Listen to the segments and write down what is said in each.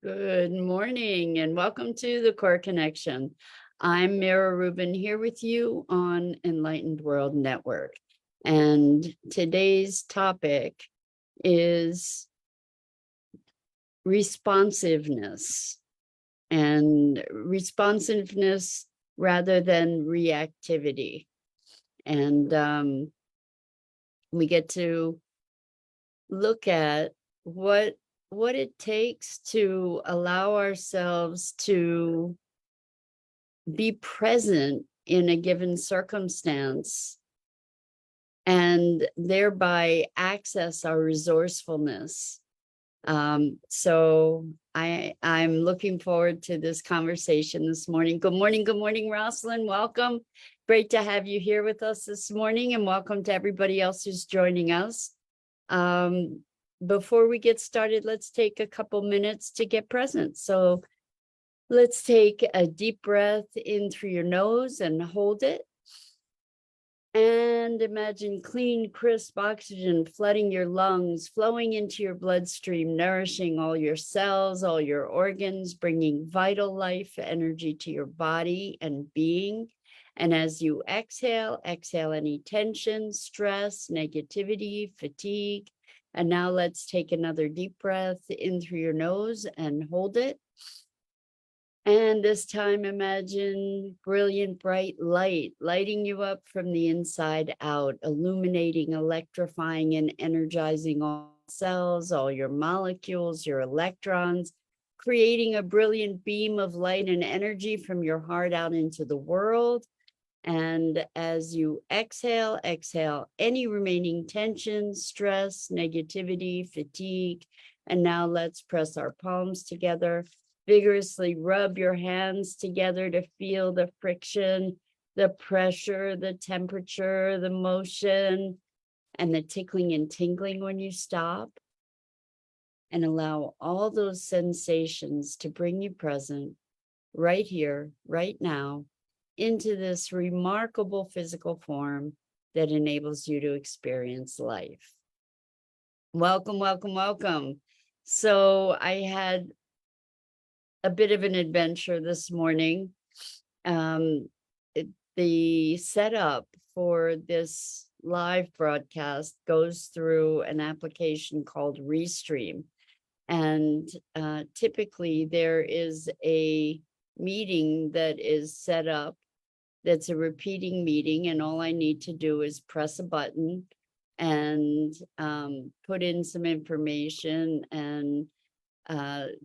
Good morning and welcome to the Core Connection. I'm Mira Rubin here with you on Enlightened World Network. And today's topic is responsiveness and responsiveness rather than reactivity. And we get to look at what it takes to allow ourselves to be present in a given circumstance and thereby access our resourcefulness. So I'm looking forward to this conversation this morning. Good morning, Rosalind. Welcome. Great to have you here with us this morning, and welcome to everybody else who's joining us. Before we get started, let's take a couple minutes to get present. So let's take a deep breath in through your nose and hold it. And imagine clean, crisp oxygen flooding your lungs, flowing into your bloodstream, nourishing all your cells, all your organs, bringing vital life energy to your body and being. And as you exhale any tension, stress, negativity, fatigue. And now let's take another deep breath in through your nose and hold it. And this time, imagine brilliant, bright light lighting you up from the inside out, illuminating, electrifying, and energizing all cells, all your molecules, your electrons, creating a brilliant beam of light and energy from your heart out into the world. And as you exhale any remaining tension, stress, negativity, fatigue. And now let's press our palms together. Vigorously rub your hands together to feel the friction, the pressure, the temperature, the motion, and the tickling and tingling when you stop. And allow all those sensations to bring you present right here, right now, into this remarkable physical form that enables you to experience life. Welcome, welcome, welcome. So I had a bit of an adventure this morning. The setup for this live broadcast goes through an application called Restream. And typically there is a meeting that is set up that's a repeating meeting, and all I need to do is press a button and put in some information and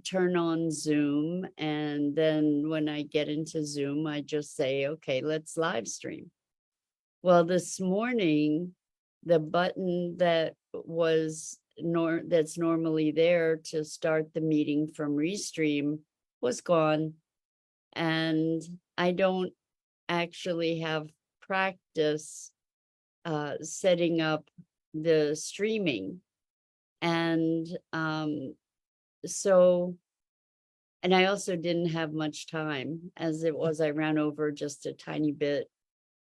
turn on Zoom. And then when I get into Zoom, I just say, okay, let's live stream. Well, this morning, the button that was that's normally there to start the meeting from Restream was gone. And I don't actually have practice setting up the streaming. And so, and I also didn't have much time, as it was, I ran over just a tiny bit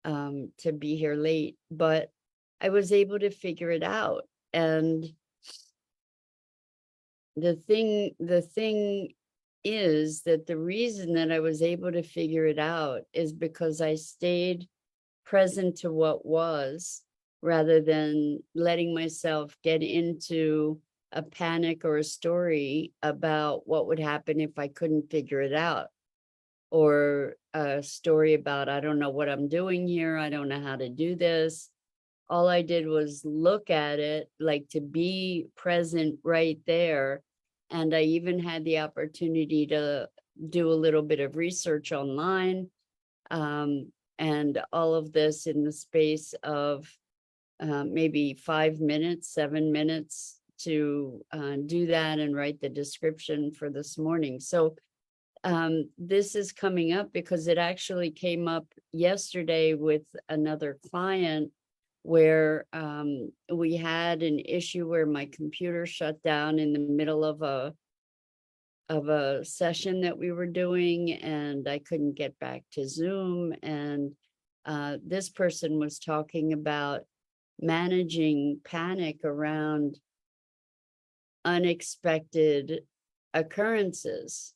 to be here late, but I was able to figure it out. And the thing is that the reason that I was able to figure it out is because I stayed present to what was, rather than letting myself get into a panic or a story about what would happen if I couldn't figure it out, or a story about, I don't know what I'm doing here, I don't know how to do this. All I did was look at it, like to be present right there. And I even had the opportunity to do a little bit of research online. And all of this in the space of maybe 5 minutes, 7 minutes to do that and write the description for this morning. So this is coming up because it actually came up yesterday with another client where we had an issue where my computer shut down in the middle of a session that we were doing, and I couldn't get back to Zoom. And this person was talking about managing panic around unexpected occurrences.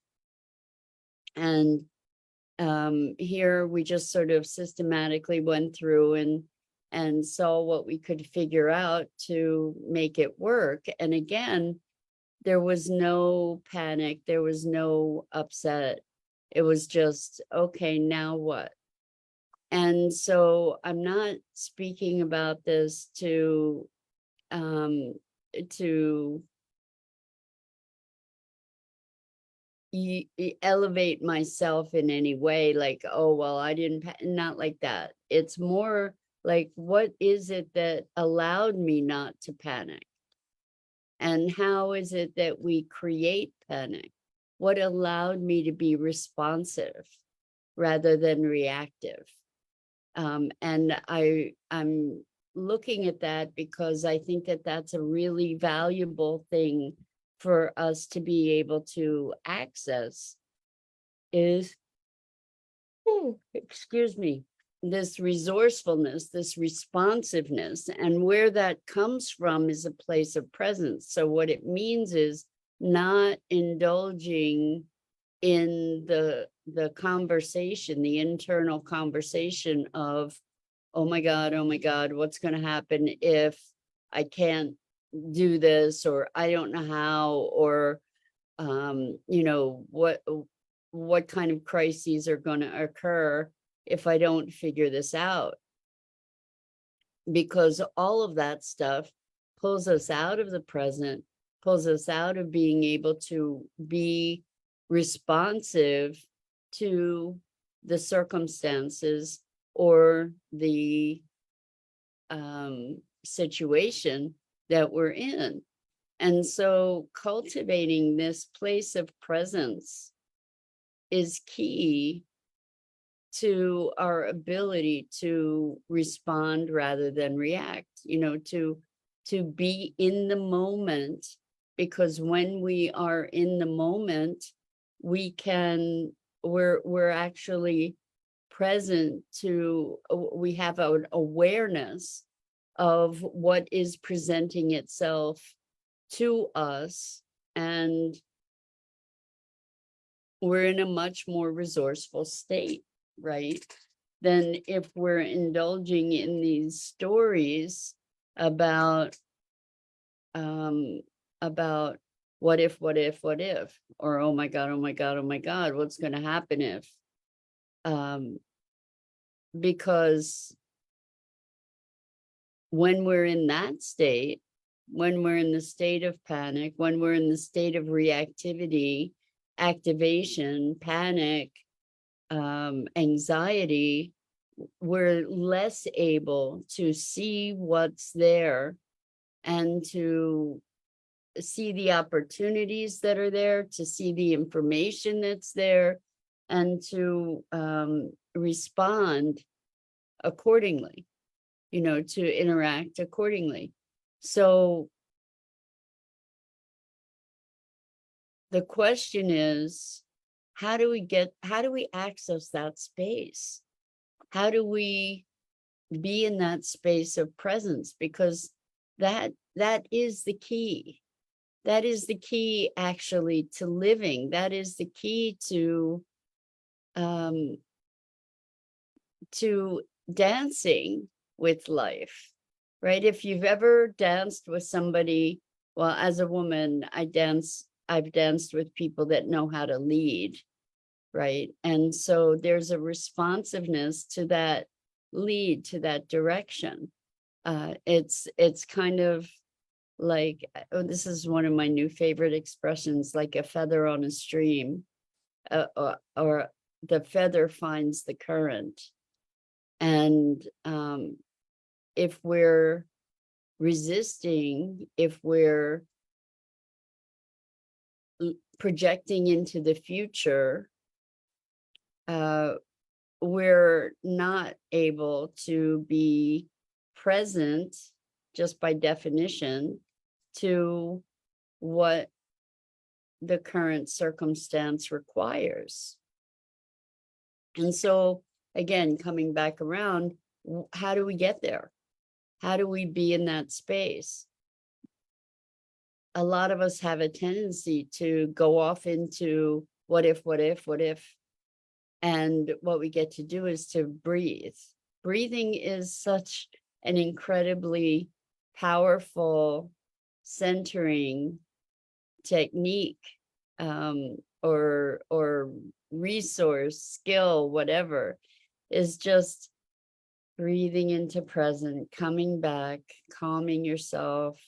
And here we just sort of systematically went through and saw what we could figure out to make it work. And again, there was no panic, there was no upset. It was just, okay, now what? And so I'm not speaking about this to elevate myself in any way, like, oh, well, I didn't, not like that. It's more like, what is it that allowed me not to panic? And how is it that we create panic? What allowed me to be responsive rather than reactive? And I'm looking at that because I think that that's a really valuable thing for us to be able to access is, excuse me, this resourcefulness, this responsiveness, and where that comes from is a place of presence. So what it means is not indulging in the conversation, the internal conversation of, oh my God, what's going to happen if I can't do this, or I don't know how, or you know, what kind of crises are going to occur if I don't figure this out? Because all of that stuff pulls us out of the present, pulls us out of being able to be responsive to the circumstances or the situation that we're in. And so cultivating this place of presence is key to our ability to respond rather than react, you know, to be in the moment, because when we are in the moment, we're actually present to, we have an awareness of what is presenting itself to us, and we're in a much more resourceful state, right? Than if we're indulging in these stories about about what if, or oh my God, what's going to happen if? Because when we're in that state, when we're in the state of panic, when we're in the state of reactivity, activation, panic, anxiety, we're less able to see what's there and to see the opportunities that are there, to see the information that's there, and to respond accordingly, you know, to interact accordingly. So the question is, how do we access that space? How do we be in that space of presence? Because that is the key. That is the key actually to living. That is the key to dancing with life, right? If you've ever danced with somebody, well, as a woman, I've danced with people that know how to lead, right? And so there's a responsiveness to that lead, to that direction. It's kind of like, oh, this is one of my new favorite expressions, like a feather on a stream, or the feather finds the current. And if we're resisting, if we're projecting into the future, we're not able to be present, just by definition, to what the current circumstance requires. And so, again, coming back around, how do we get there? How do we be in that space? a lot of us have a tendency to go off into what if, what if, what if. And what we get to do is to breathe. Breathing is such an incredibly powerful centering technique, or resource, skill, whatever, is just breathing into present, coming back, calming yourself.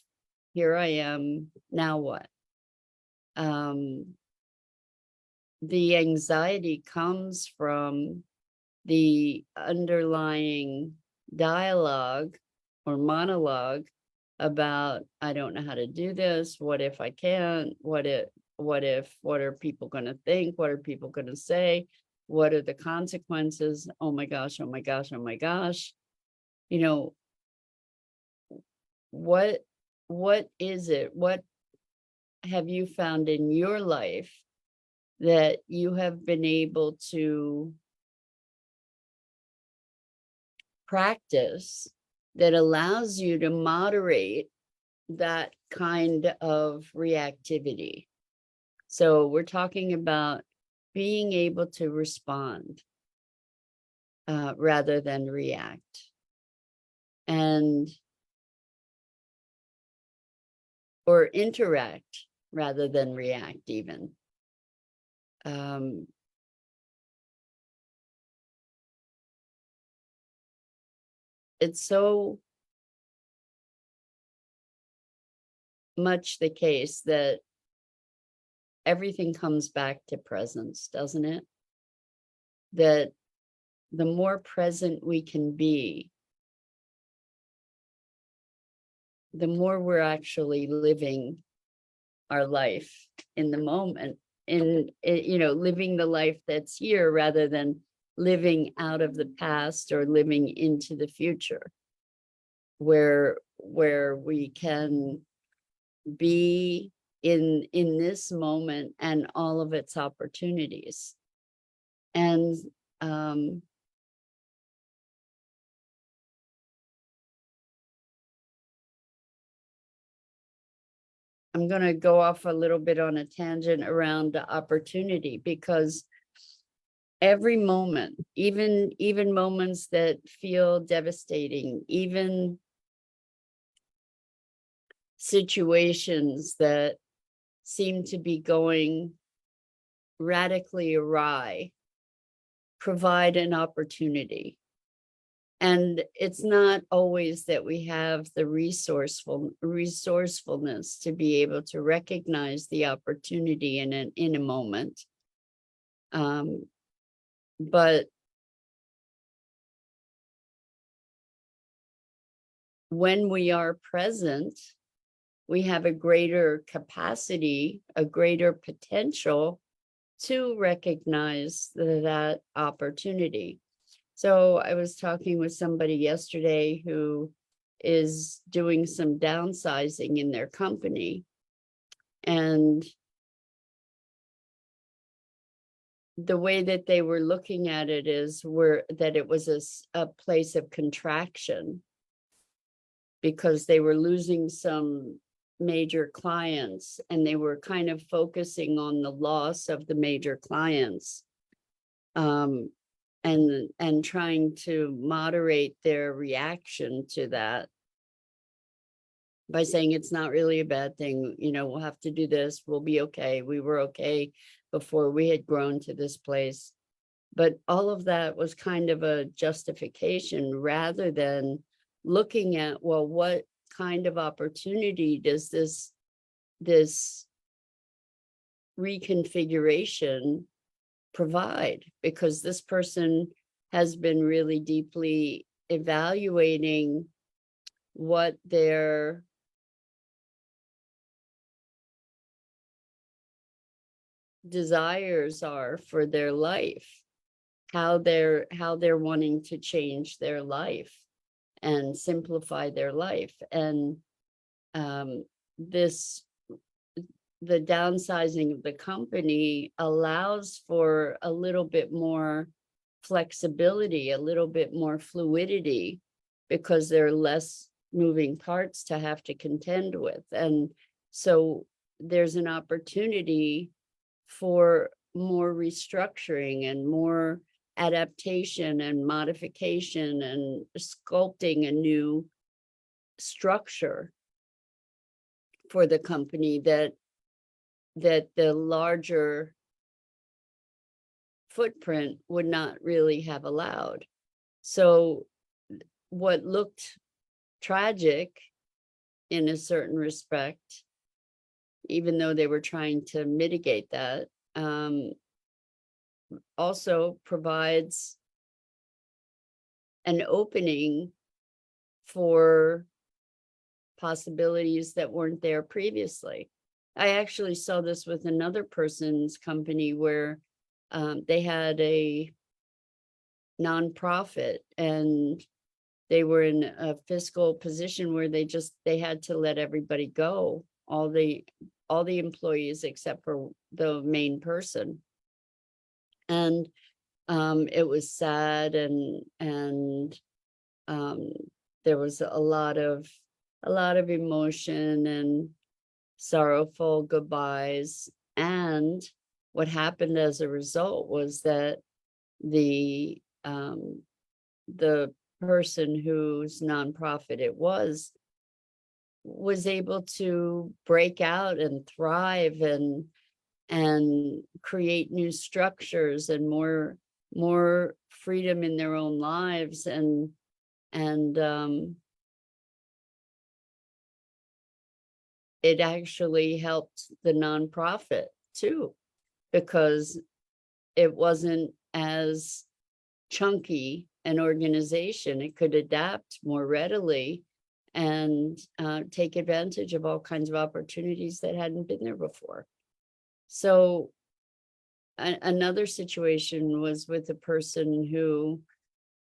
Here I am, now what? The anxiety comes from the underlying dialogue or monologue about, I don't know how to do this. What if I can't? What are people going to think? What are people going to say? What are the consequences? Oh my gosh, oh my gosh, oh my gosh. You know, what is it? What have you found in your life that you have been able to practice that allows you to moderate that kind of reactivity? So we're talking about being able to respond rather than react, and or interact rather than react even. It's so much the case that everything comes back to presence, doesn't it? That the more present we can be, the more we're actually living our life in the moment, living the life that's here rather than living out of the past or living into the future, where we can be in this moment and all of its opportunities. And I'm going to go off a little bit on a tangent around the opportunity, because every moment, even moments that feel devastating, even situations that seem to be going radically awry, provide an opportunity. And it's not always that we have the resourcefulness to be able to recognize the opportunity in a moment. But when we are present, we have a greater capacity, a greater potential to recognize that opportunity. So I was talking with somebody yesterday who is doing some downsizing in their company, and the way that they were looking at it that it was a place of contraction, because they were losing some major clients and they were kind of focusing on the loss of the major clients, and trying to moderate their reaction to that by saying it's not really a bad thing, we'll have to do this, we'll be okay, we were okay before we had grown to this place. But all of that was kind of a justification rather than looking at, well, what kind of opportunity does this reconfiguration provide? Because this person has been really deeply evaluating what their desires are for their life, how they're wanting to change their life and simplify their life. And the downsizing of the company allows for a little bit more flexibility, a little bit more fluidity, because there are less moving parts to have to contend with. And So there's an opportunity for more restructuring and more adaptation and modification and sculpting a new structure for the company that the larger footprint would not really have allowed. So what looked tragic in a certain respect, even though they were trying to mitigate that, also provides an opening for possibilities that weren't there previously. I actually saw this with another person's company where they had a nonprofit and they were in a fiscal position where they had to let everybody go, all the employees except for the main person. And it was sad, and there was a lot of emotion and sorrowful goodbyes. And what happened as a result was that the person whose nonprofit it was able to break out and thrive and create new structures and more freedom in their own lives, and it actually helped the nonprofit too, because it wasn't as chunky an organization. It could adapt more readily and take advantage of all kinds of opportunities that hadn't been there before. So another situation was with a person who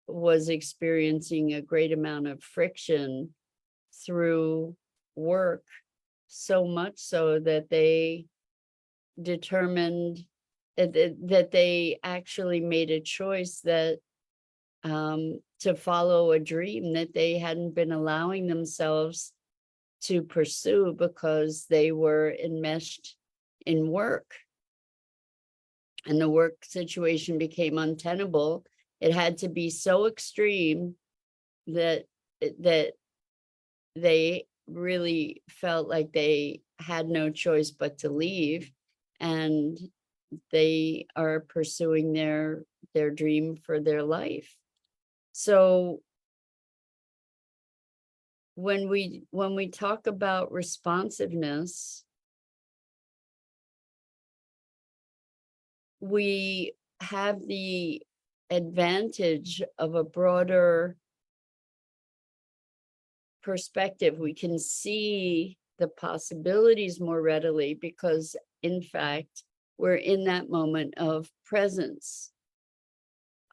was experiencing a great amount of friction through work, so much so that they determined that they actually made a choice that to follow a dream that they hadn't been allowing themselves to pursue because they were enmeshed in work. And the work situation became untenable. It had to be so extreme that they really felt like they had no choice but to leave, and they are pursuing their dream for their life. So when we talk about responsiveness, we have the advantage of a broader perspective. We can see the possibilities more readily because, in fact, we're in that moment of presence.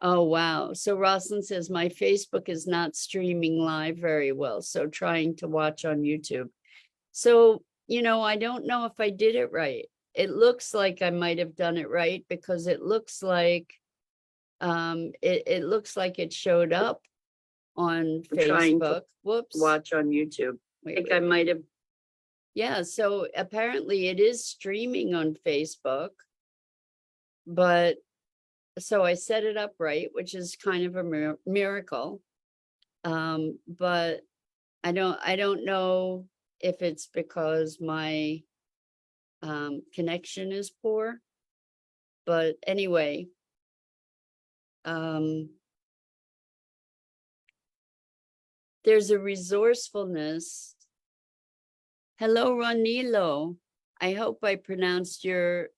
Oh, wow. So Rosalind says, my Facebook is not streaming live very well, so trying to watch on YouTube. So, I don't know if I did it right. It looks like I might have done it right because it looks like it looks like it showed up on Facebook. Whoops. Watch on YouTube. I think I might have. Yeah, so apparently it is streaming on Facebook, but so I set it up right, which is kind of a miracle. But I don't know if it's because my connection is poor, but anyway, there's a resourcefulness. Hello, Ronilo. I hope I pronounced your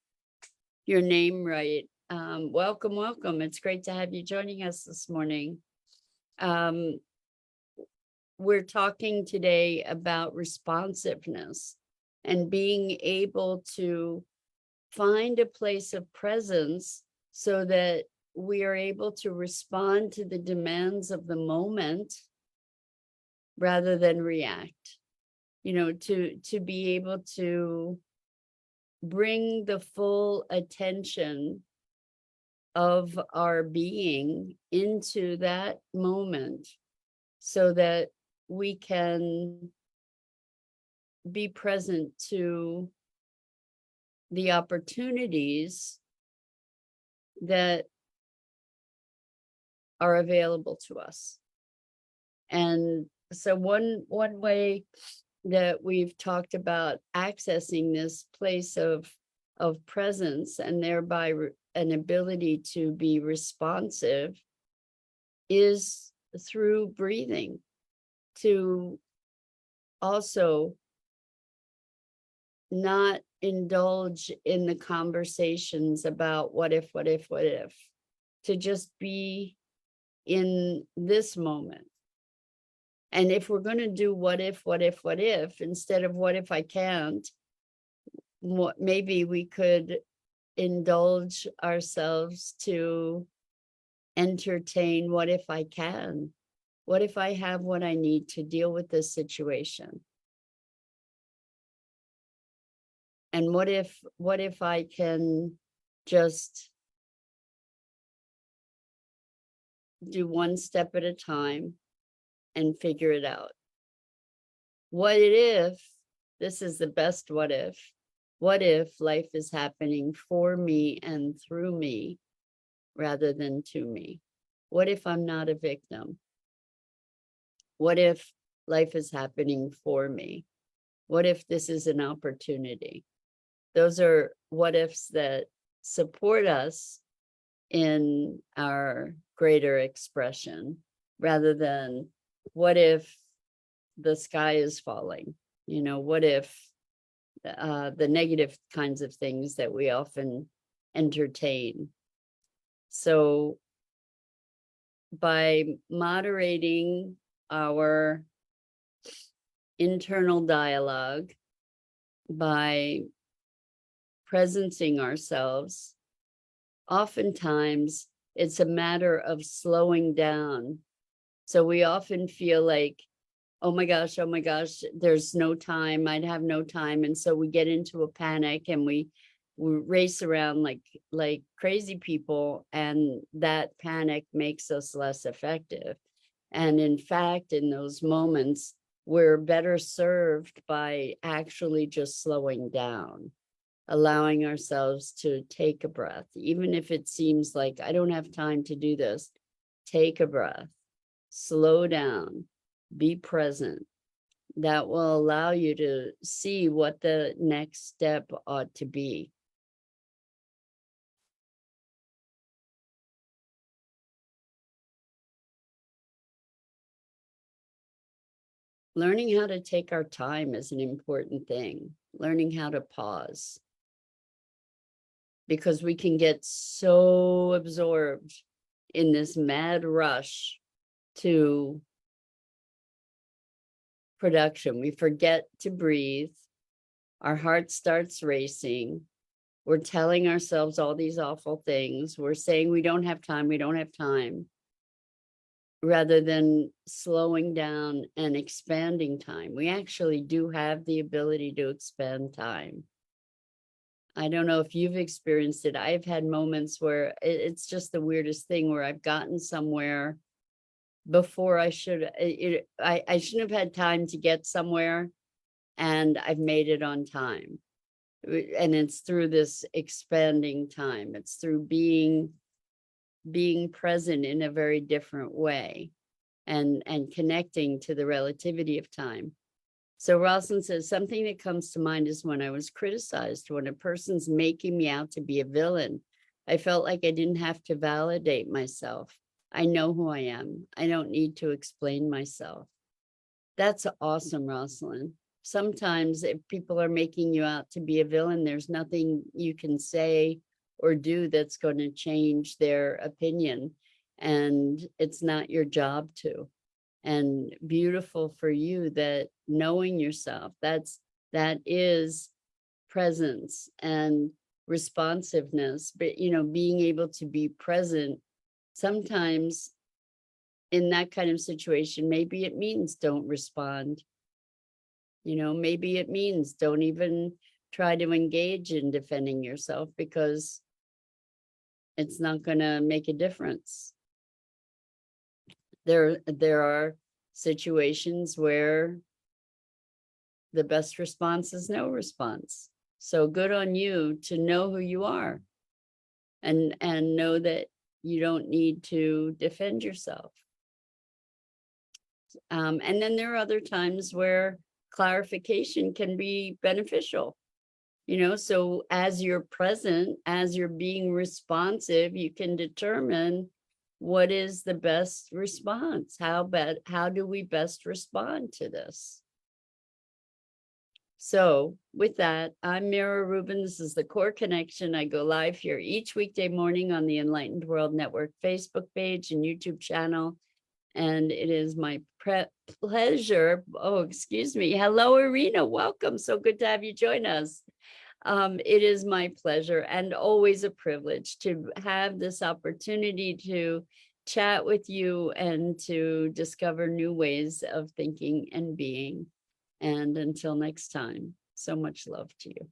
name right. Welcome, welcome. It's great to have you joining us this morning. We're talking today about responsiveness and being able to find a place of presence so that we are able to respond to the demands of the moment rather than react. To be able to bring the full attention of our being into that moment so that we can be present to the opportunities that are available to us. And so one way that we've talked about accessing this place of presence and thereby an ability to be responsive is through breathing, to also not indulge in the conversations about what if, to just be in this moment. And if we're going to do what if, instead of what if I can't, maybe we could indulge ourselves to entertain what if I can? What if I have what I need to deal with this situation? And what if I can just do one step at a time and figure it out? What if, this is the best what if life is happening for me and through me rather than to me? What if I'm not a victim? What if life is happening for me? What if this is an opportunity? Those are what ifs that support us in our greater expression, rather than what if the sky is falling? You know, what if the negative kinds of things that we often entertain. So by moderating our internal dialogue, by presencing ourselves, oftentimes it's a matter of slowing down. So we often feel like, oh my gosh, there's no time, I'd have no time. And so we get into a panic and we race around like crazy people, and that panic makes us less effective. And in fact, in those moments, we're better served by actually just slowing down, allowing ourselves to take a breath, even if it seems like I don't have time to do this. Take a breath, slow down, be present. That will allow you to see what the next step ought to be. Learning how to take our time is an important thing. Learning how to pause. Because we can get so absorbed in this mad rush to production. We forget to breathe. Our heart starts racing. We're telling ourselves all these awful things. We're saying we don't have time, rather than slowing down and expanding time. We actually do have the ability to expand time. I don't know if you've experienced it. I've had moments where it's just the weirdest thing, where I've gotten somewhere before I should. I shouldn't have had time to get somewhere, and I've made it on time. And it's through this expanding time. It's through being present in a very different way, and connecting to the relativity of time. So Rosalind says, something that comes to mind is when I was criticized, when a person's making me out to be a villain, I felt like I didn't have to validate myself. I know who I am. I don't need to explain myself. That's awesome, Rosalind. Sometimes if people are making you out to be a villain, there's nothing you can say or do that's going to change their opinion. And it's not your job to. And beautiful for you that knowing yourself, that is presence and responsiveness. But being able to be present, sometimes in that kind of situation, maybe it means don't respond. Maybe it means don't even try to engage in defending yourself, because it's not going to make a difference. There are situations where the best response is no response. So good on you to know who you are and know that you don't need to defend yourself. And then there are other times where clarification can be beneficial. So as you're present, as you're being responsive, you can determine what is the best response. How do we best respond to this? So with that, I'm Mira Rubin. This is the Core Connection. I go live here each weekday morning on the Enlightened World Network Facebook page and YouTube channel. And it is my pleasure. Oh, excuse me. Hello, Irina. Welcome. So good to have you join us. It is my pleasure and always a privilege to have this opportunity to chat with you and to discover new ways of thinking and being. And until next time, so much love to you.